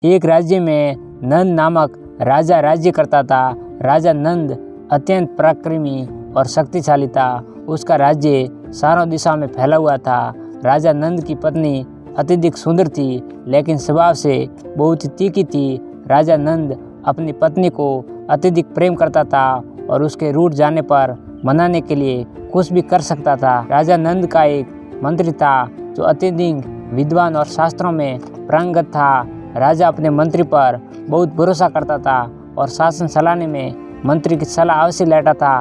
एक राज्य में नंद नामक राजा राज्य करता था। राजा नंद अत्यंत पराक्रमी और शक्तिशाली था। उसका राज्य चारों दिशा में फैला हुआ था। राजा नंद की पत्नी अत्यधिक सुंदर थी, लेकिन स्वभाव से बहुत ही तीखी थी। राजा नंद अपनी पत्नी को अत्यधिक प्रेम करता था और उसके रूठ जाने पर मनाने के लिए कुछ भी कर सकता था। राजा नंद का एक मंत्री था जो अत्यधिक विद्वान और शास्त्रों में पारंगत था। राजा अपने मंत्री पर बहुत भरोसा करता था और शासन चलाने में मंत्री की सलाह अवश्य लेता था।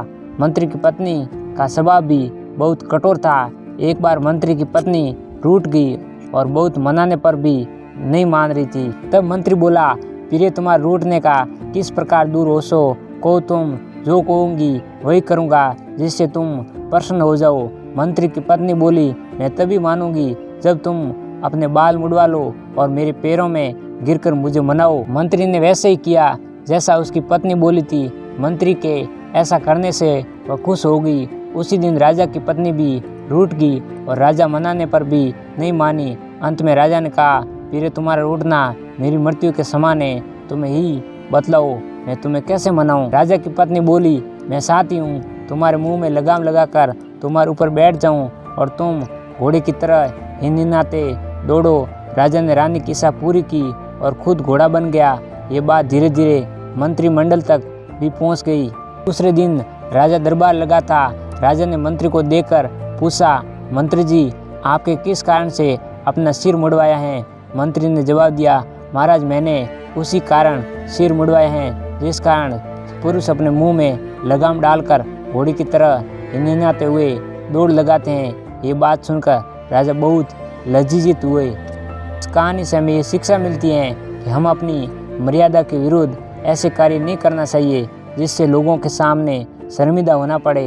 मंत्री की पत्नी का स्वभाव भी बहुत कठोर था। एक बार मंत्री की पत्नी रूठ गई और बहुत मनाने पर भी नहीं मान रही थी। तब मंत्री बोला, प्रिय, तुम्हारे रूठने का किस प्रकार दूर हो सो को, तुम जो कहूँगी वही करूँगा जिससे तुम प्रसन्न हो जाओ। मंत्री की पत्नी बोली, मैं तभी मानूंगी जब तुम अपने बाल मुड़वा लो और मेरे पैरों में गिरकर मुझे मनाओ। मंत्री ने वैसे ही किया जैसा उसकी पत्नी बोली थी। मंत्री के ऐसा करने से वह खुश हो गई। उसी दिन राजा की पत्नी भी रूठ गई और राजा मनाने पर भी नहीं मानी। अंत में राजा ने कहा, प्रिय, तुम्हारा रूठना मेरी मृत्यु के समान है, तुम्हें ही बतलाओ मैं तुम्हें कैसे मनाऊं। राजा की पत्नी बोली, मैं चाहती हूँ तुम्हारे मुंह में लगाम लगाकर तुम्हारे ऊपर बैठ जाऊं और तुम घोड़े की तरह हिनहिनाते दौड़ो। राजा ने रानी की इच्छा पूरी की और खुद घोड़ा बन गया। ये बात धीरे धीरे मंत्रिमंडल तक भी पहुंच गई। दूसरे दिन राजा दरबार लगा था। राजा ने मंत्री को देखकर पूछा, मंत्री जी, आपके किस कारण से अपना सिर मुड़वाया है? मंत्री ने जवाब दिया, महाराज, मैंने उसी कारण सिर मुड़वाए हैं जिस कारण पुरुष अपने मुंह में लगाम डालकर घोड़े की तरह हिनहिनाते हुए दौड़ लगाते हैं। ये बात सुनकर राजा बहुत लज्जित हुए। इस कहानी से हमें ये शिक्षा मिलती है कि हम अपनी मर्यादा के विरुद्ध ऐसे कार्य नहीं करना चाहिए जिससे लोगों के सामने शर्मिंदा होना पड़े।